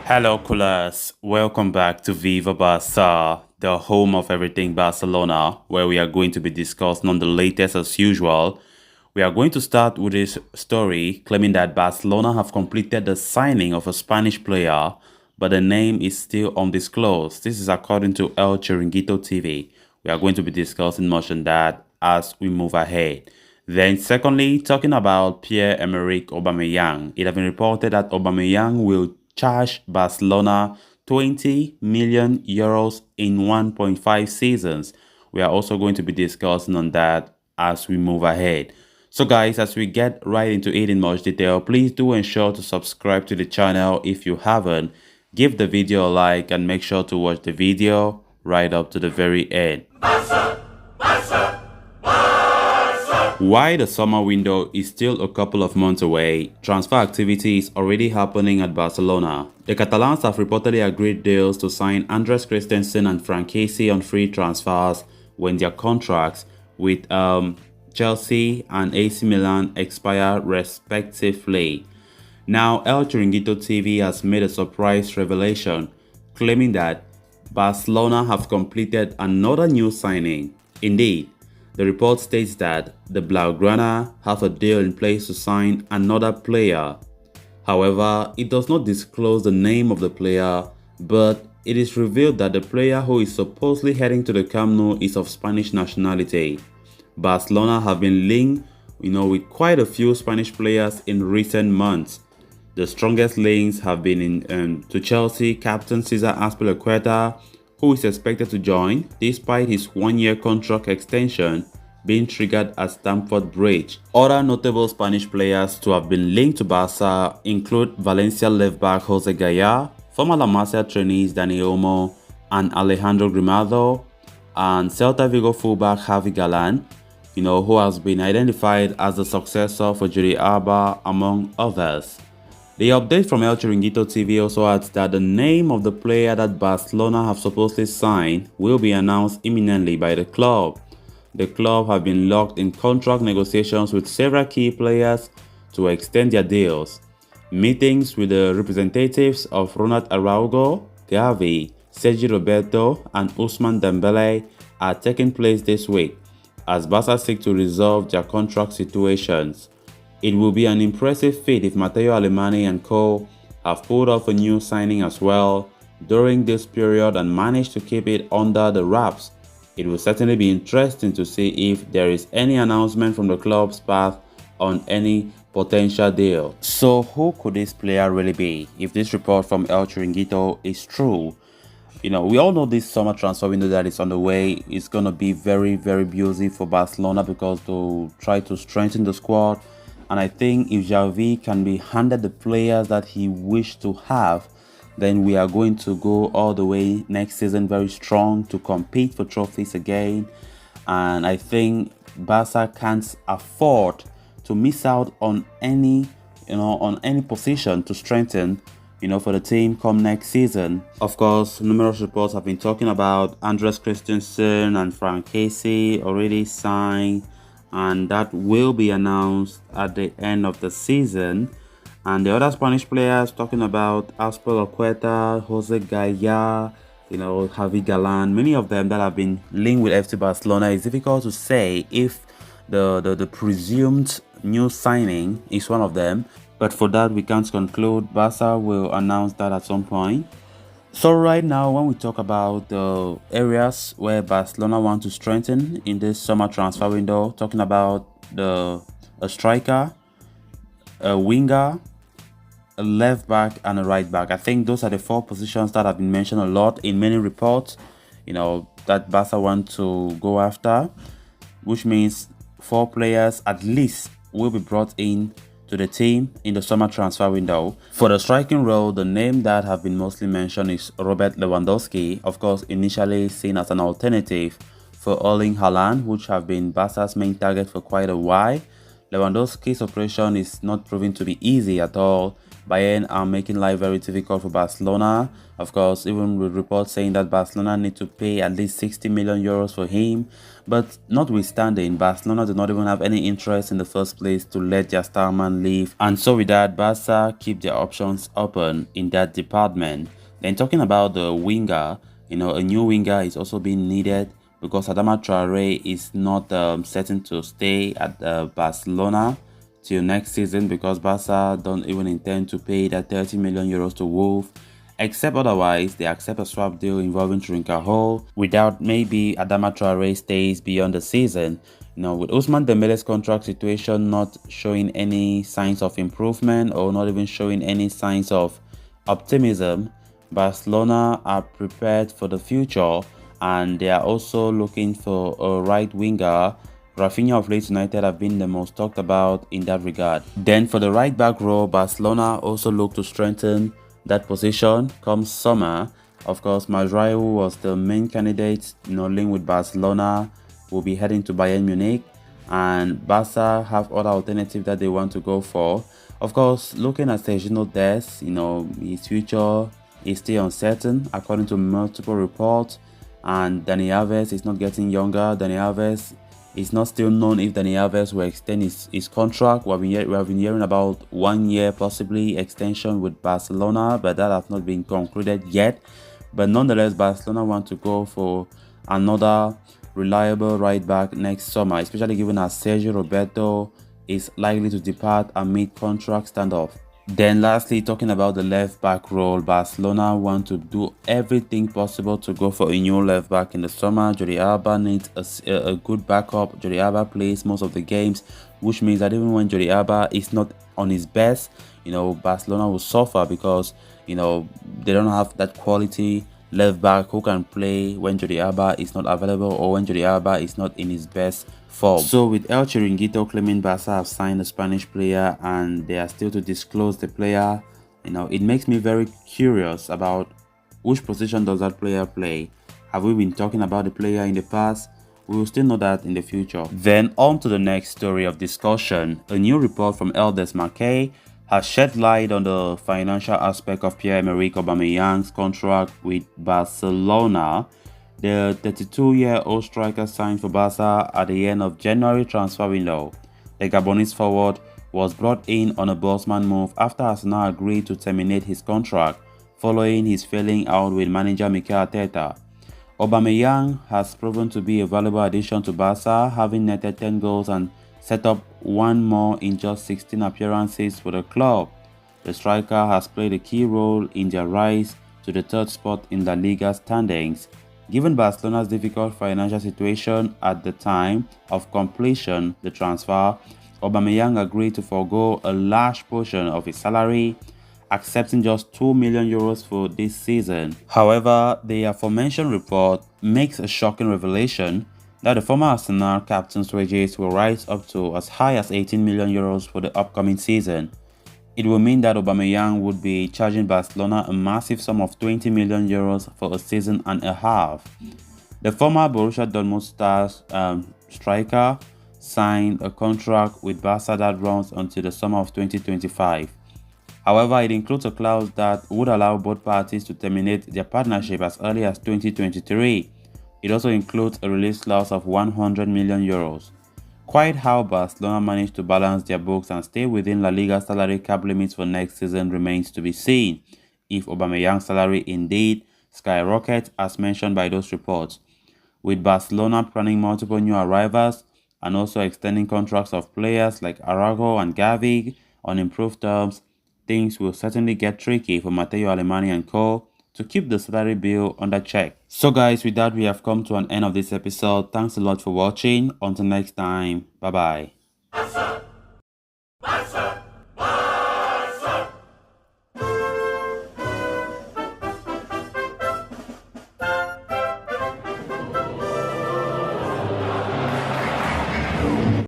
Hello, coolers. Welcome back to Viva Barca, the home of everything Barcelona, where we are going to be discussing on the latest as usual. We are going to start with this story claiming that Barcelona have completed the signing of a Spanish player, but the name is still undisclosed. This is according to El Chiringuito TV. We are going to be discussing much on that as we move ahead. Then secondly, talking about Pierre-Emerick Aubameyang, it has been reported that Aubameyang will charge Barcelona 20 million euros in 1.5 seasons. We are also going to be discussing on that as we move ahead. So guys, as we get right into it in much detail, please do ensure to subscribe to the channel if you haven't. Give the video a like and make sure to watch the video right up to the very end. While the summer window is still a couple of months away, transfer activity is already happening at Barcelona. The Catalans have reportedly agreed deals to sign Andres Christensen and Frank Casey on free transfers when their contracts with Chelsea and AC Milan expire respectively. Now, El Chiringuito TV has made a surprise revelation, claiming that Barcelona have completed another new signing. Indeed, the report states that the Blaugrana have a deal in place to sign another player. However, it does not disclose the name of the player, but it is revealed that the player who is supposedly heading to the Camp Nou is of Spanish nationality. Barcelona have been linked, with quite a few Spanish players in recent months. The strongest links have been to Chelsea captain Cesar Azpilicueta, who is expected to join despite his one-year contract extension being triggered at Stamford Bridge. Other notable Spanish players to have been linked to Barca include Valencia left-back Jose Gaya, former La Masia trainees Dani Olmo and Alejandro Grimado, and Celta Vigo fullback Javi Galán, who has been identified as the successor for Jordi Alba, among others. The update from El Chiringuito TV also adds that the name of the player that Barcelona have supposedly signed will be announced imminently by the club. The club have been locked in contract negotiations with several key players to extend their deals. Meetings with the representatives of Ronald Araujo, Gavi, Sergi Roberto and Ousmane Dembele are taking place this week as Barca seek to resolve their contract situations. It will be an impressive feat if Matteo Alemany and co have pulled off a new signing as well during this period and managed to keep it under the wraps. It will certainly be interesting to see if there is any announcement from the club's path on any potential deal. So who could this player really be if this report from El Chiringuito is true? We all know this summer transfer window that is on the way is going to be very, very busy for Barcelona because to try to strengthen the squad. And I think if Xavi can be handed the players that he wished to have, then we are going to go all the way next season very strong to compete for trophies again. And I think Barca can't afford to miss out on any position to strengthen, for the team come next season. Of course, numerous reports have been talking about Andres Christensen and Frank Casey already signed, and that will be announced at the end of the season. And the other Spanish players talking about Azpilicueta, Jose Gaya, Javi Galán, many of them that have been linked with FC Barcelona. It's difficult to say if the presumed new signing is one of them, but for that we can't conclude. Barca will announce that at some point. So right now, when we talk about the areas where Barcelona want to strengthen in this summer transfer window, talking about a striker, a winger, a left back and a right back. I think those are the four positions that have been mentioned a lot in many reports, that Barca want to go after, which means 4 players at least will be brought in to the team in the summer transfer window. For the striking role, the name that have been mostly mentioned is Robert Lewandowski, of course initially seen as an alternative for Erling Haaland, which have been Barca's main target for quite a while. Lewandowski's operation is not proving to be easy at all, Bayern are making life very difficult for Barcelona. Of course, even with reports saying that Barcelona need to pay at least 60 million euros for him. But notwithstanding, Barcelona do not even have any interest in the first place to let their star man leave. And so with that, Barca keep their options open in that department. Then talking about the winger, a new winger is also being needed because Adama Traore is not certain to stay at Barcelona till next season because Barca don't even intend to pay that 30 million euros to Wolf, except otherwise they accept a swap deal involving Trincao without maybe Adama Traore stays beyond the season. With Ousmane Dembele's contract situation not showing any signs of improvement or not even showing any signs of optimism, Barcelona are prepared for the future and they are also looking for a right winger. Rafinha of Leeds United have been the most talked about in that regard. Then for the right back role, Barcelona also look to strengthen that position come summer. Of course, Mazraoui was the main candidate, linked with Barcelona, will be heading to Bayern Munich, and Barca have other alternatives that they want to go for. Of course, looking at Sergio Dest, his future is still uncertain according to multiple reports, and Dani Alves is not getting younger. Dani Alves is not still known if Dani Alves will extend his contract. We have been hearing about 1 year possibly extension with Barcelona, but that has not been concluded yet. But nonetheless, Barcelona want to go for another reliable right back next summer, especially given as Sergio Roberto is likely to depart amid contract standoff. Then lastly, talking about the left back role, Barcelona want to do everything possible to go for a new left back in the summer. Jordi Alba needs a good backup. Jordi Alba plays most of the games, which means that even when Jordi Alba is not on his best, Barcelona will suffer because, they don't have that quality left back who can play when Jordi Alba is not available or when Jordi Alba is not in his best form. So with El Chiringuito claiming Barca have signed a Spanish player and they are still to disclose the player, it makes me very curious about which position does that player play. Have we been talking about the player in the past? We will still know that in the future. Then on to the next story of discussion. A new report from El Desmarque has shed light on the financial aspect of Pierre-Emerick Aubameyang's contract with Barcelona. The 32-year-old striker signed for Barca at the end of January transfer window. The Gabonese forward was brought in on a Bosman move after Arsenal agreed to terminate his contract following his falling out with manager Mikel Arteta. Aubameyang has proven to be a valuable addition to Barca, having netted 10 goals and set up one more in just 16 appearances for the club. The striker has played a key role in their rise to the third spot in La Liga standings. Given Barcelona's difficult financial situation at the time of completion the transfer, Aubameyang agreed to forego a large portion of his salary, accepting just 2 million euros for this season. However, the aforementioned report makes a shocking revelation that the former Arsenal captain's wages will rise up to as high as 18 million euros for the upcoming season. It will mean that Aubameyang would be charging Barcelona a massive sum of 20 million euros for a season and a half. The former Borussia Dortmund striker signed a contract with Barca that runs until the summer of 2025. However, it includes a clause that would allow both parties to terminate their partnership as early as 2023. It also includes a release clause of 100 million euros. Quite how Barcelona managed to balance their books and stay within La Liga salary cap limits for next season remains to be seen, if Aubameyang's salary indeed skyrockets as mentioned by those reports. With Barcelona planning multiple new arrivals and also extending contracts of players like Arago and Gavi on improved terms, things will certainly get tricky for Matteo Alemany and co. to keep the salary bill under check. So guys, with that we have come to an end of this episode. Thanks a lot for watching. Until next time, bye bye.